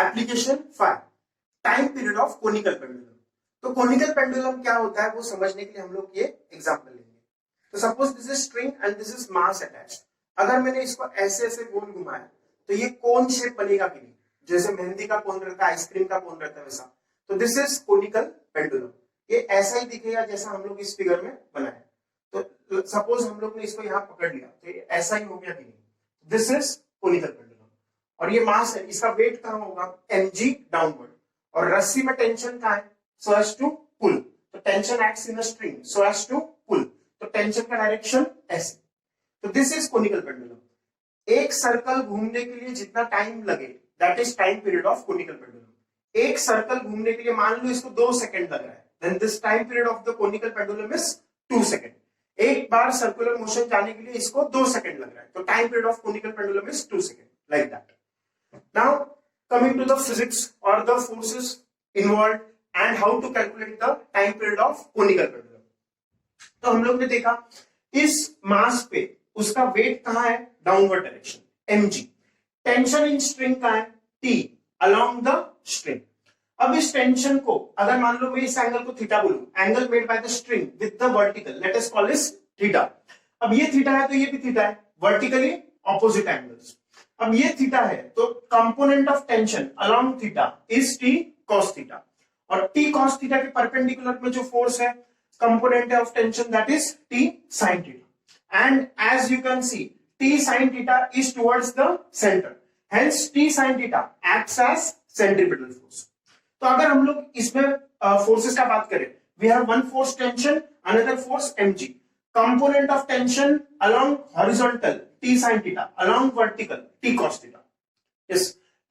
Application 5, time period of conical pendulum. तो conical pendulum क्या होता है वो समझने के लिए हम लोग ये एग्जांपल लेंगे। तो suppose this is string and this is mass attached. अगर मैंने इसको ऐसे ऐसे गोल घुमाया तो ये कोन शेप बनेगा कि नहीं, जैसे मेहंदी का कोन रहता है, आइसक्रीम का कोन रहता है वैसा। तो दिस इज कोनिकल पेंडुलम। ये ऐसा ही दिखेगा जैसा हम लोग इस फिगर में बनाए। तो सपोज हम लोग ने इसको यहाँ पकड़ लिया तो ये ऐसा ही हो गया कि नहीं, दिस इज कोनिकल पेंडुलम। और ये मास है, इसका वेट कहां होगा, mg डाउनवर्ड। और रस्सी में टेंशन कहां है, so as to pull। तो tension acts in a string so as to pull। तो टेंशन का डायरेक्शन ऐसे। तो दिस इज कोनिकल पेंडुलम। एक सर्कल घूमने के लिए जितना टाइम लगे that is time period of conical pendulum. एक सर्कल घूमने के लिए मान लो इसको 2 सेकंड लग रहा है, then this time period of the conical pendulum is 2 second. एक बार सर्कुलर मोशन जाने के लिए इसको 2 सेकंड लग रहा है, तो time period of conical pendulum is 2 second, like that. Now coming to the physics or the forces involved and how to calculate the time period of conical pendulum। तो हम लोग ने देखा इस मास पे उसका वेट कहां है, downward direction mg। Tension in string कहां है, T along the string। अब इस टेंशन को अगर मान लो मैं इस एंगल को थीटा बोलूं, angle made by the string with the vertical, let us call this theta. अब ये थीटा है तो ये भी थीटा है, वर्टिकली ऑपोजिट एंगल्स। अब ये थीटा है तो component of tension along theta is T cos theta. और टी कॉस थीटा के परपेंडिकुलर में जो फोर्स है component of tension that is T sine theta. And as you can see T sine theta is towards the centre, hence T sine theta acts as centripetal force. तो अगर हम लोग इसमें forces का बात करें, we have one force tension, another force mg। Component of tension along horizontal T sin theta, along vertical T cos theta। Yes.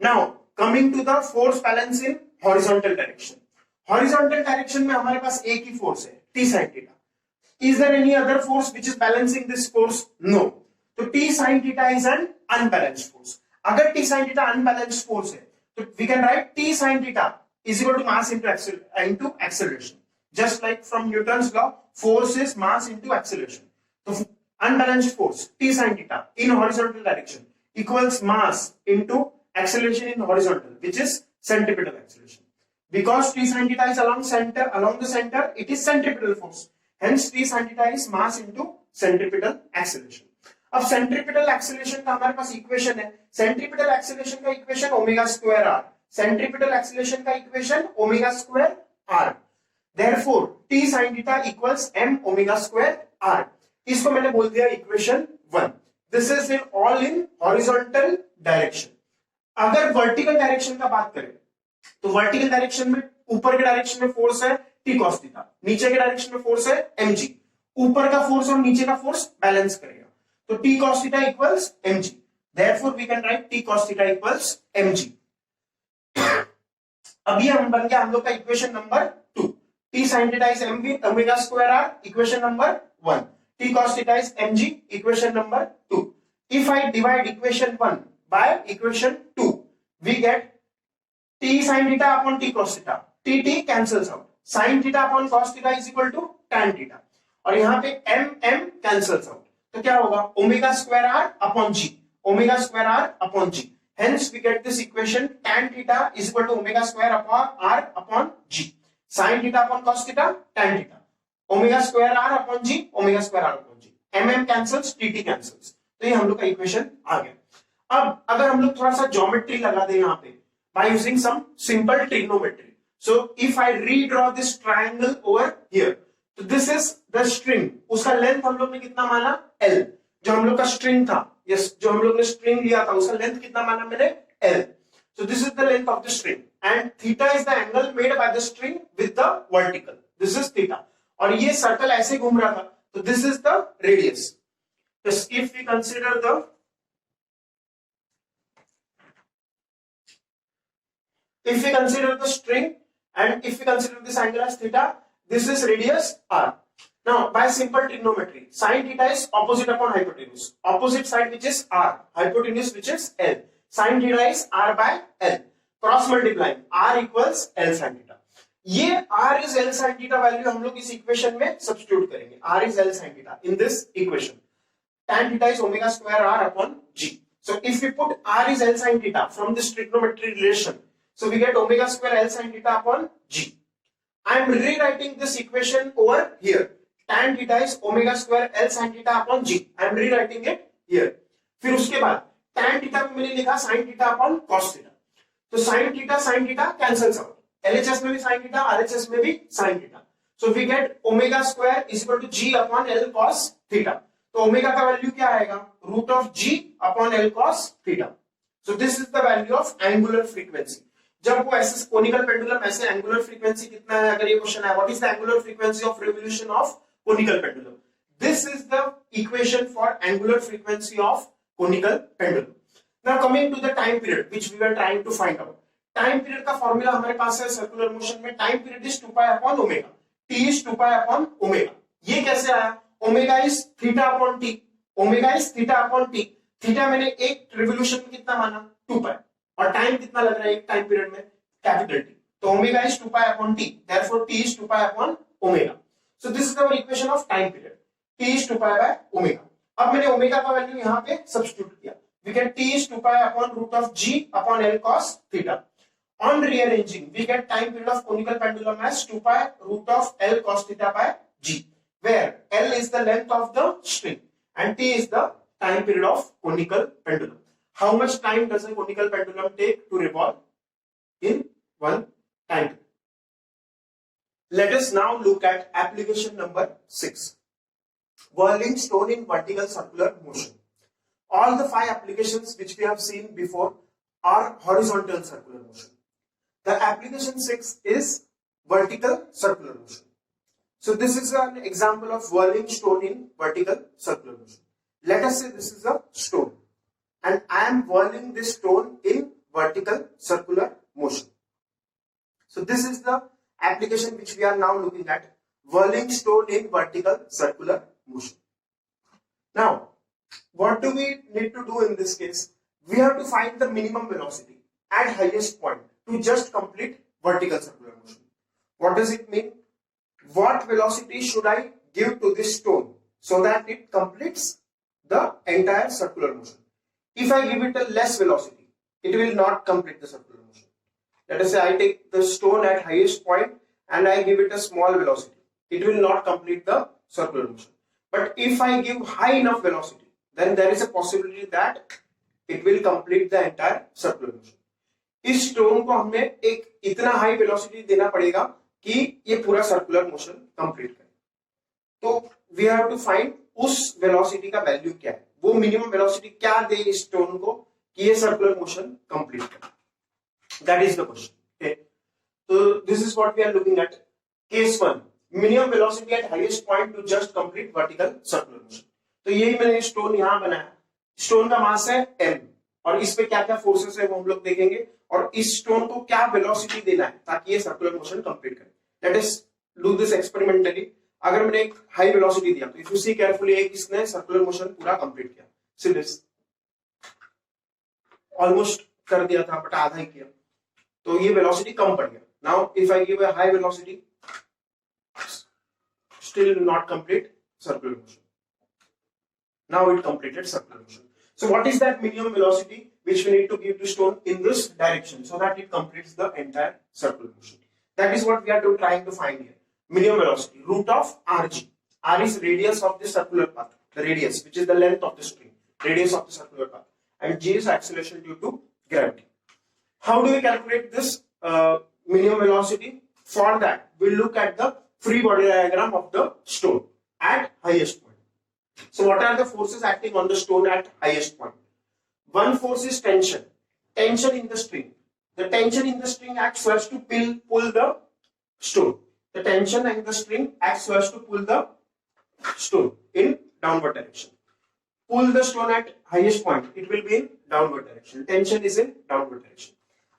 Now coming to the force balance in horizontal direction। Horizontal direction में हमारे पास एक ही force है T sin theta। Is there any other force which is balancing this force? No। तो T sin theta is an unbalanced force। अगर T sin theta unbalanced force है तो we can write T sin theta is equal to mass into acceleration। Just like from Newton's law, force is mass into acceleration। तो unbalanced force T sin theta in horizontal direction equals mass into acceleration in horizontal, which is centripetal acceleration। Because T sin theta is along the center, it is centripetal force। Hence T sin theta is mass into centripetal acceleration। अब centripetal acceleration का हमारे पास equation है, centripetal acceleration का equation omega square r, centripetal acceleration का equation omega square r। Therefore T sin theta equals m omega square r। इसको मैंने बोल दिया equation 1। This is in all in horizontal direction. अगर वर्टिकल डायरेक्शन का बात करें तो वर्टिकल डायरेक्शन में ऊपर के डायरेक्शन में फोर्स है टी कॉस थीटा, नीचे के डायरेक्शन में फोर्स है mg। ऊपर का फोर्स और नीचे का फोर्स बैलेंस करेगा, तो T cos theta equals mg। Therefore we can write T cos theta equals mg। अब ये बन गया हम लोग का equation number 2। T sine theta is mv omega square r, equation number 1। T cos theta is mg, equation number 2। If I divide equation 1 by equation 2, we get T sin theta upon T cos theta। T cancels out, sin theta upon cos theta is equal to tan theta। और यहाँ पे m cancels out, तो क्या होगा, omega square r upon g, omega square r upon g। Hence we get this equation tan theta is equal to omega square upon r upon g, sin theta upon cos theta tan theta, omega square r upon g, omega square r upon g, mm cancels, tt cancels. तो ये हम लोग का equation आ गया। अब अगर हम लोग थोड़ा सा ज्योमेट्री लगा दें यहाँ पे by using some simple trigonometry, so if I redraw this triangle over here, तो दिस इज द स्ट्रिंग। उसका लेंथ हम लोग ने कितना माना, l। जो हम लोग का स्ट्रिंग था, यस, जो हम लोग ने स्ट्रिंग लिया था उसका लेंथ कितना माना मैंने, l। So this is the length of the string and theta is the angle made by the string with the vertical, this is theta. और ये सर्कल ऐसे घूम रहा था, तो this is the radius. If we consider the string and if we consider this angle as theta, this is radius r। Now by simple trigonometry, sin theta is opposite upon hypotenuse, opposite side which is r, hypotenuse which is l। sin theta is r by l, cross multiplying r equals l sin theta. ये r is l sin theta value हम लोग इस equation में substitute करेंगे, r is l sin theta in this equation, tan theta is omega square r upon g। So if we put r is l sin theta from this trigonometry relation, So we get omega square L sin theta upon G. I am rewriting this equation over here. Tan theta is omega square L sin theta upon G. I am rewriting it here. फिर उसके बाद tan theta में मैंने लिखा sin theta upon cos theta. तो sin theta cancels out. LHS में भी sin theta, RHS में भी sin theta. So we get omega square is equal to G upon L cos theta. तो ओमेगा का वैल्यू क्या आएगा? Root of G upon L cos theta. So this is the value of angular frequency. जब वो ऐसे conical pendulum ऐसे angular frequency कितना है, अगर ये क्वेश्चन है what is the angular frequency of revolution of conical pendulum, this is the equation for angular frequency of conical pendulum. Now coming to the time period which we were trying to find out. Time period का formula हमारे पास है circular motion में. Time period is 2 pi upon omega. t is 2 pi upon omega. ये कैसे आया? Omega is theta upon t. Omega is theta upon t. Theta मैंने एक रिवोल्यूशन में कितना माना? 2 पाई. और टाइम कितना लग रहा है एक टाइम पीरियड में? Capital T. तो omega is 2 pi upon t. Therefore t is 2 pi upon omega. So this is our equation of time period. t is 2 pi by omega. अब मैंने ओमेगा का वैल्यू यहां पे सब्स्टिट्यूट किया. We get t is 2 pi upon root of g upon L cos theta. On rearranging, we get time period of conical pendulum as 2 pi root of L cos theta by G, where L is the length of the string and T is the time period of conical pendulum. How much time does a conical pendulum take to revolve? In one time. Let us now look at application number 6. Whirling stone in vertical circular motion. All the 5 applications which we have seen before are horizontal circular motion. The application 6 is vertical circular motion. So this is an example of whirling stone in vertical circular motion. Let us say this is a stone and I am whirling this stone in vertical circular motion. So this is the application which we are now looking at, whirling stone in vertical circular motion. Now, what do we need to do in this case? We have to find the minimum velocity at highest point to just complete vertical circular motion. What does it mean? What velocity should I give to this stone so that it completes the entire circular motion? If I give it a less velocity, it will not complete the circular motion. Let us say I take the stone at highest point and I give it a small velocity. It will not complete the circular motion. But if I give high enough velocity, then there is a possibility that it will complete the entire circular motion. इस stone को हमें एक इतना high velocity देना पड़ेगा कि ये पूरा सर्कुलर मोशन कंप्लीट करे. तो वी हैव टू फाइंड उस वेलोसिटी का वैल्यू क्या है, वो मिनिमम वेलोसिटी क्या दे इस स्टोन को कि ये सर्कुलर मोशन कंप्लीट करे. That is the question. तो this is what we are looking at. Case 1, minimum velocity at highest point to just complete vertical circular motion. तो यही मैंने स्टोन यहां बनाया. स्टोन का मास है m और इस पे क्या क्या फोर्सेस है वो हम लोग देखेंगे और इस स्टोन को क्या वेलोसिटी देना है ताकि ये सर्कुलर मोशन कंप्लीट करे. Let us do this experimentally. अगर मैंने एक हाई वेलोसिटी दिया तो इफ यू सी केयरफुली एक इसने सर्कुलर मोशन पूरा कंप्लीट किया. सी दिस ऑलमोस्ट कर दिया था बट आधा ही किया, तो ये वेलोसिटी कम पड़ गया. Now if I give a high velocity, still not complete circular motion. Now it completed circular motion. So what is that minimum velocity which we need to give to stone in this direction so that it completes the entire circular motion? That is what we are trying to find here. Minimum velocity, root of Rg. R is radius of the circular path, the radius which is the length of the string, radius of the circular path, and G is acceleration due to gravity. How do we calculate this minimum velocity? For that, we'll look at the free body diagram of the stone at highest point. So what are the forces acting on the stone at highest point? One force is tension. Tension in the string. The tension in the string acts so as to pull the stone. The tension in the string acts so as to pull the stone in downward direction. Pull the stone at highest point. It will be in downward direction. Tension is in downward direction.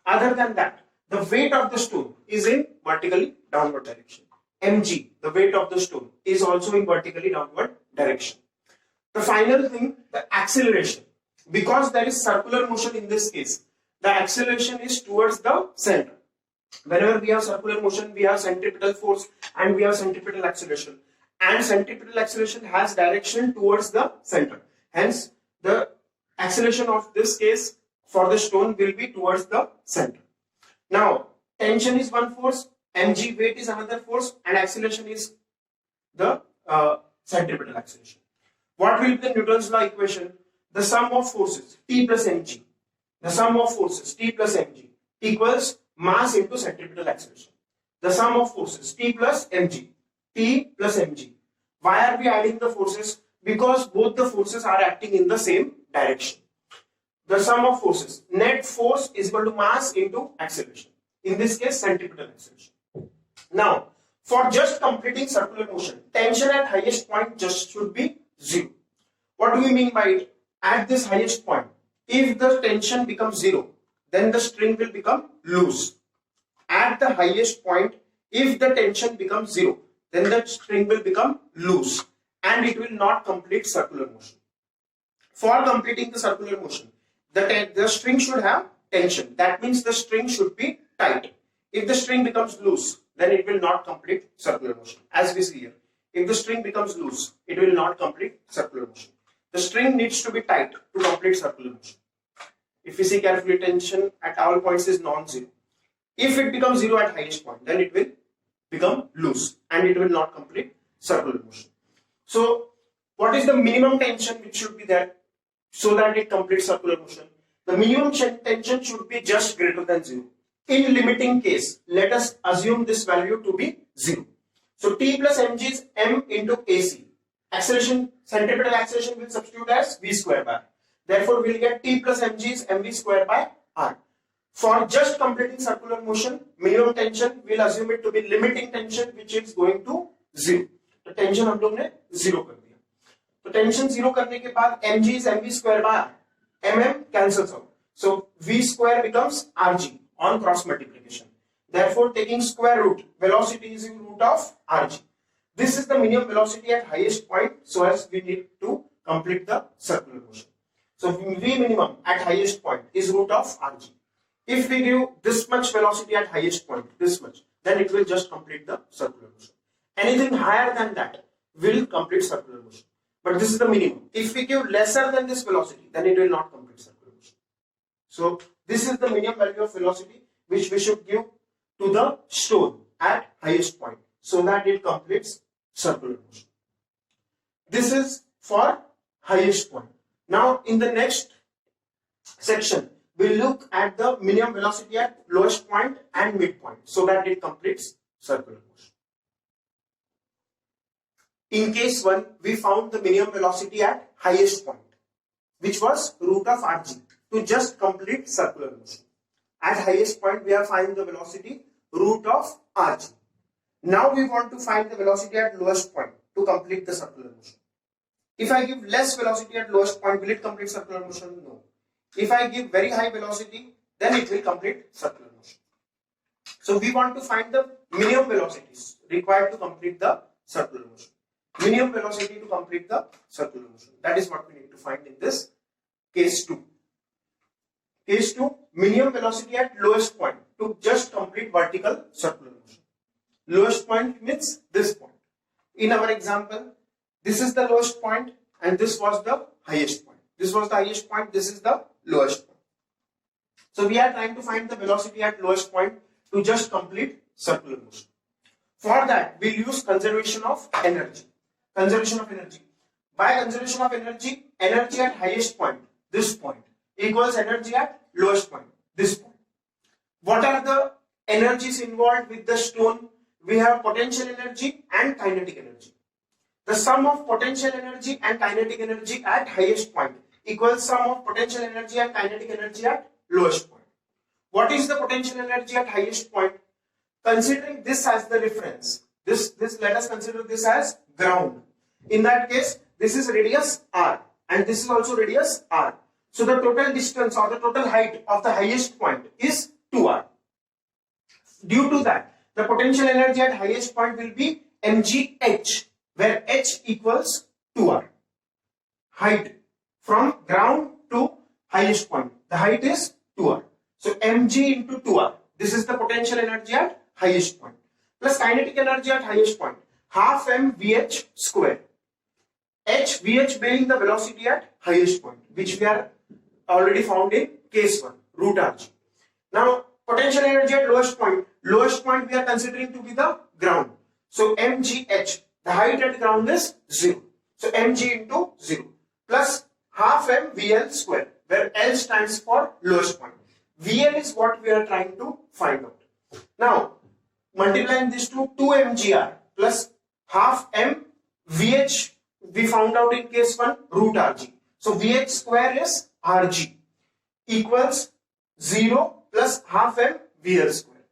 Other than that, the weight of the stone is in vertically downward direction. Mg, the weight of the stone, is also in vertically downward direction. The final thing, the acceleration. Because there is circular motion in this case, the acceleration is towards the center. Whenever we have circular motion, we have centripetal force and we have centripetal acceleration. And centripetal acceleration has direction towards the center. Hence, the acceleration of this case for the stone will be towards the center. Now, tension is one force, mg weight is another force, and acceleration is the centripetal acceleration. What will be the Newton's law equation? The sum of forces T plus mg. The sum of forces T plus mg equals mass into centripetal acceleration. The sum of forces T plus mg. T plus mg. Why are we adding the forces? Because both the forces are acting in the same direction. The sum of forces, net force is equal to mass into acceleration. In this case, centripetal acceleration. Now, for just completing circular motion, tension at highest point just should be 0. What do we mean by it? At this highest point, if the tension becomes 0, then the string will become loose. At the highest point, if the tension becomes 0, then the string will become loose and it will not complete circular motion. For completing the circular motion, the string should have tension. That means the string should be tight. If the string becomes loose, then it will not complete circular motion. As we see here, if the string becomes loose, it will not complete circular motion. The string needs to be tight to complete circular motion. If we see carefully, tension at all points is non-zero. If it becomes 0 at highest point, then it will become loose and it will not complete circular motion. So, what is the minimum tension which should be there so that it completes circular motion? The minimum tension should be just greater than 0. In limiting case, let us assume this value to be 0. So T plus mg is m into AC. Acceleration, centripetal acceleration will substitute as v square by r. Therefore, we will get T plus mg is mv square by r. For just completing circular motion, minimum tension, we will assume it to be limiting tension which is going to 0. तो tension हम लोग ने 0 कर दिया. तो tension 0 करने के बाद mg is mv square by r. mm cancels out. So v square becomes rg on cross multiplication. Therefore, taking square root, velocity is in root of rg. This is the minimum velocity at highest point, so as we need to complete the circular motion. So v minimum at highest point is root of rg. If we give this much velocity at highest point, this much, then it will just complete the circular motion. Anything higher than that will complete circular motion. But this is the minimum. If we give lesser than this velocity, then it will not complete circular motion. So this is the minimum value of velocity which we should give to the stone at highest point so that it completes circular motion. This is for highest point. Now in the next section, we'll look at the minimum velocity at lowest point and midpoint so that it completes circular motion. In case 1, we found the minimum velocity at highest point, which was root of rg, to just complete circular motion. At highest point, we have found the velocity root of rg. Now we want to find the velocity at lowest point to complete the circular motion. If I give less velocity at lowest point, will it complete circular motion? No. If I give very high velocity, then it will complete circular motion. So we want to find the minimum velocities required to complete the circular motion. Minimum velocity to complete the circular motion. That is what we need to find in this case 2. Case 2, minimum velocity at lowest point to just complete vertical circular motion. Lowest point means this point. In our example, this is the lowest point and this was the highest point. This was the highest point, this is the lowest point. So we are trying to find the velocity at lowest point to just complete circular motion. For that, we'll use conservation of energy. Conservation of energy. By conservation of energy, energy at highest point, this point, equals energy at lowest point, this point. What are the energies involved with the stone? We have potential energy and kinetic energy. The sum of potential energy and kinetic energy at highest point equals sum of potential energy and kinetic energy at lowest point. What is the potential energy at highest point? Considering this as the reference, this let us consider this as ground. In that case, this is radius r and this is also radius r. So the total distance or the total height of the highest point is 2r. Due to that, the potential energy at highest point will be mgh, where h equals 2r. Height from ground to highest point, the height is 2r. So mg into 2r, this is the potential energy at highest point, plus kinetic energy at highest point, half mvh square. Vh being the velocity at highest point, which we are already found in case 1, root rg. Now potential energy at lowest point. Lowest point we are considering to be the ground. So mgh, the height at ground is 0. So mg into 0 plus half m VL square, where L stands for lowest point. VL is what we are trying to find out. Now, multiplying this to 2 mgr plus half m VH, we found out in case 1 root rg. So VH square is rg equals 0 plus half m VL square.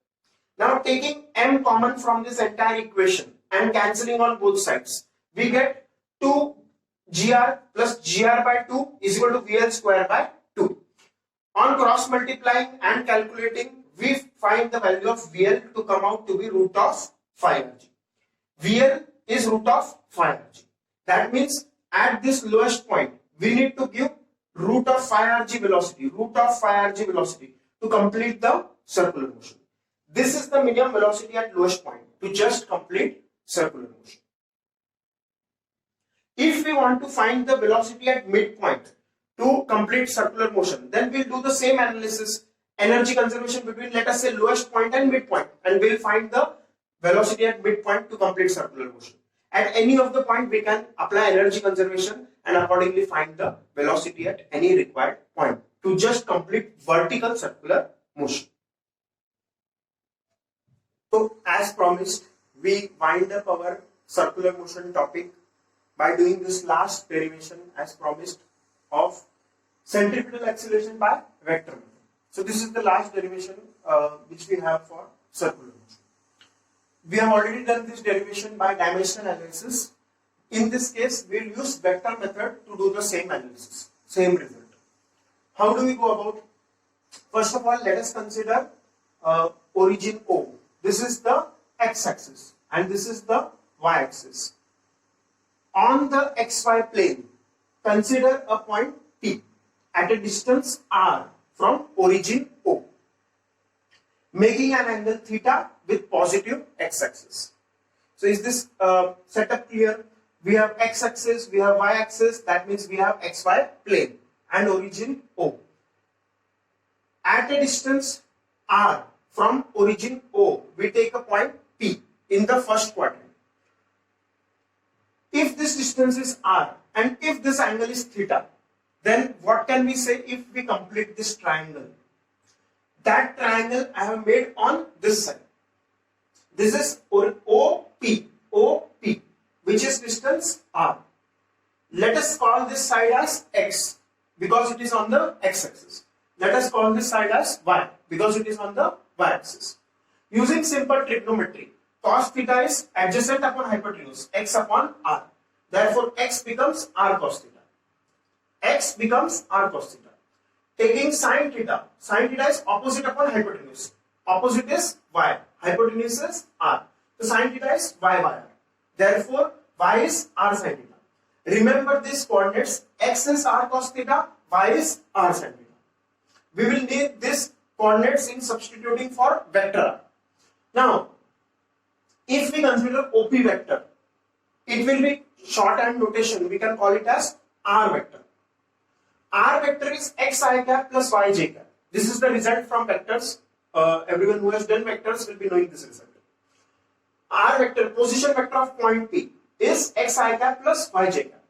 Now taking m common from this entire equation and cancelling on both sides, we get 2 gr plus gr by 2 is equal to VL square by 2. On cross multiplying and calculating, we find the value of VL to come out to be root of 5 rg. VL is root of 5 rg. That means at this lowest point, we need to give root of 5 rg velocity, to complete the circular motion. This is the minimum velocity at lowest point to just complete circular motion. If we want to find the velocity at midpoint to complete circular motion, then we'll do the same analysis, energy conservation between, let us say, lowest point and midpoint, and we'll find the velocity at midpoint to complete circular motion. At any of the point, we can apply energy conservation and accordingly find the velocity at any required point to just complete vertical circular motion. So, as promised, we wind up our circular motion topic by doing this last derivation as promised of centripetal acceleration by vector method. So, this is the last derivation which we have for circular motion. We have already done this derivation by dimensional analysis. In this case, we will use vector method to do the same analysis, same result. How do we go about? First of all, let us consider origin O. This is the x-axis and this is the y-axis. On the xy plane, consider a point P at a distance r from origin O, making an angle theta with positive x-axis. So is this setup clear? We have x-axis, we have y-axis, that means we have xy plane and origin O. At a distance r from origin O, we take a point P in the first quadrant. If this distance is r and if this angle is theta, then what can we say if we complete this triangle? That triangle I have made on this side. This is OP, which is distance r. Let us call this side as x because it is on the x-axis. Let us call this side as y because it is on the y-axis. Using simple trigonometry, cos theta is adjacent upon hypotenuse, x upon r. Therefore, x becomes r cos theta. X becomes r cos theta. Taking sin theta is opposite upon hypotenuse. Opposite is y. Hypotenuse is r. So sin theta is y by r. Therefore, y is r sin theta. Remember these coordinates. X is r cos theta, y is r sin theta. We will need these coordinates in substituting for vector r. Now, if we consider OP vector, it will be shorthand notation. We can call it as r vector. R vector is xi cap plus yj cap. This is the result from vectors. Everyone who has done vectors will be knowing this result. R vector, position vector of point P, is xi cap plus yj cap.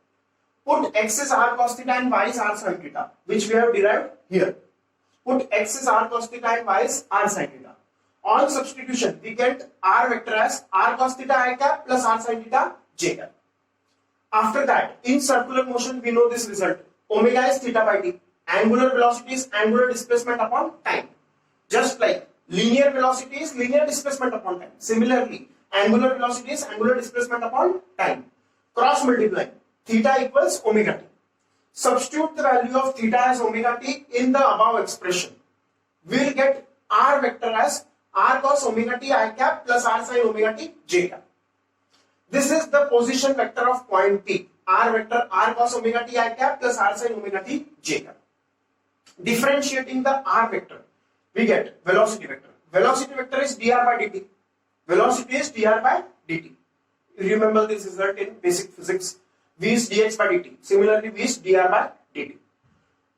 Put x is r cos theta and y is r sin theta, which we have derived here. Put x is r cos theta and y is r sin theta. On substitution, we get r vector as r cos theta I cap plus r sin theta j cap. After that, in circular motion, we know this result. Omega is theta by t. Angular velocity is angular displacement upon time. Just like linear velocity is linear displacement upon time. Similarly, angular velocity is angular displacement upon time. Cross multiply. Theta equals omega t. Substitute the value of theta as omega t in the above expression. We will get r vector as r cos omega t I cap plus r sin omega t j cap. This is the position vector of point P. R vector r cos omega t I cap plus r sin omega t j cap. Differentiating the r vector, we get velocity vector. Velocity vector is dr by dt. Velocity is dr by dt. Remember this result in basic physics. V is dx by dt. Similarly, V is dr by dt.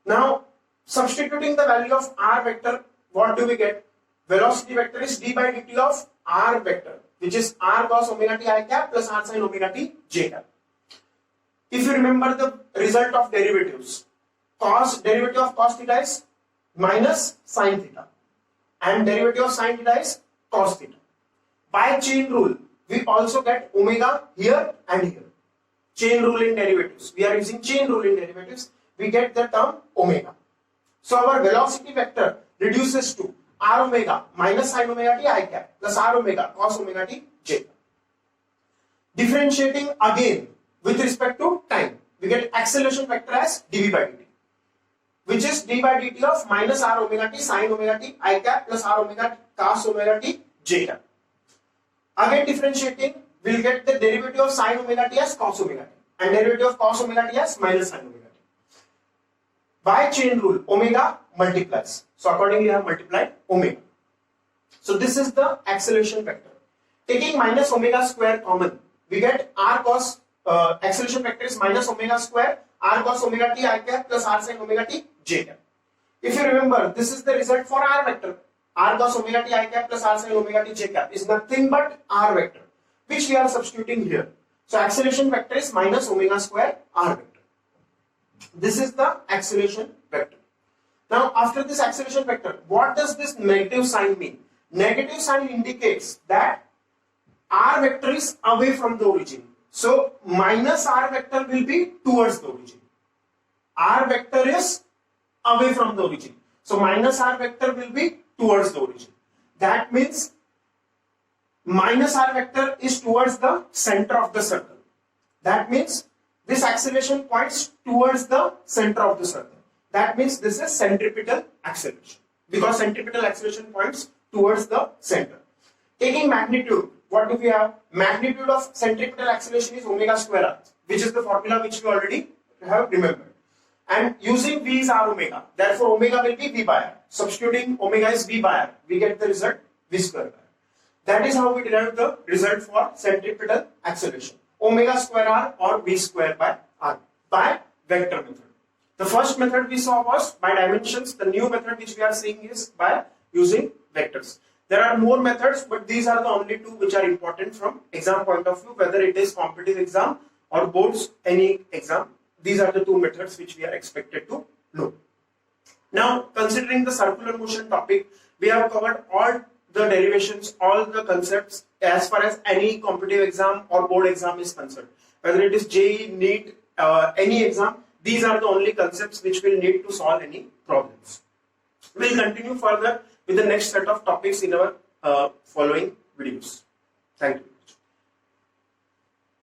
Now, substituting the value of r vector, what do we get? velocity vector is d by dt of r vector, which is r cos omega t I cap plus r sin omega t j cap. If you remember the result of derivatives, derivative of cos theta is minus sin theta, and derivative of sin theta is cos theta. By chain rule, we also get omega here and here. Chain rule in derivatives. We are using chain rule in derivatives. We get the term omega. So our velocity vector reduces to r omega minus sin omega t I cap plus r omega cos omega t j cap. Differentiating again with respect to time, we get acceleration vector as dv by dt, which is d by dt of minus r omega t sin omega t I cap plus r omega cos omega t j cap. Again differentiating, we'll get the derivative of sin omega t as cos omega t and derivative of cos omega t as minus sin omega t. By chain rule, omega multiplies. So accordingly, I have multiplied omega. So this is the acceleration vector. Taking minus omega square common, we get r cos, acceleration vector is minus omega square r cos omega t I cap plus r sin omega t j cap. If you remember, this is the result for r vector. R cos omega t I cap plus r sin omega t j cap is nothing but r vector, which we are substituting here. So acceleration vector is minus omega square r vector. This is the acceleration vector. Now after this acceleration vector, what does this negative sign mean? Negative sign indicates that r vector is away from the origin. So minus r vector will be towards the origin. R vector is away from the origin. So minus r vector will be towards the origin. That means minus r vector is towards the center of the circle. That means this acceleration points towards the center of the circle. That means this is centripetal acceleration, because centripetal acceleration points towards the center. Taking magnitude, what do we have? Magnitude of centripetal acceleration is omega square r, which is the formula which we already have remembered. And using v is r omega, therefore omega will be v by r. Substituting omega is v by r, we get the result v square by r. That is how we derive the result for centripetal acceleration. Omega square r or v square by r by vector method. The first method we saw was by dimensions. The new method which we are seeing is by using vectors. There are more methods, but these are the only two which are important from exam point of view, whether it is competitive exam or boards, any exam. These are the two methods which we are expected to know. Now, considering the circular motion topic, we have covered all the derivations, all the concepts as far as any competitive exam or board exam is concerned. Whether it is JEE, NEET, any exam, these are the only concepts which will need to solve any problems. We'll continue further with the next set of topics in our following videos.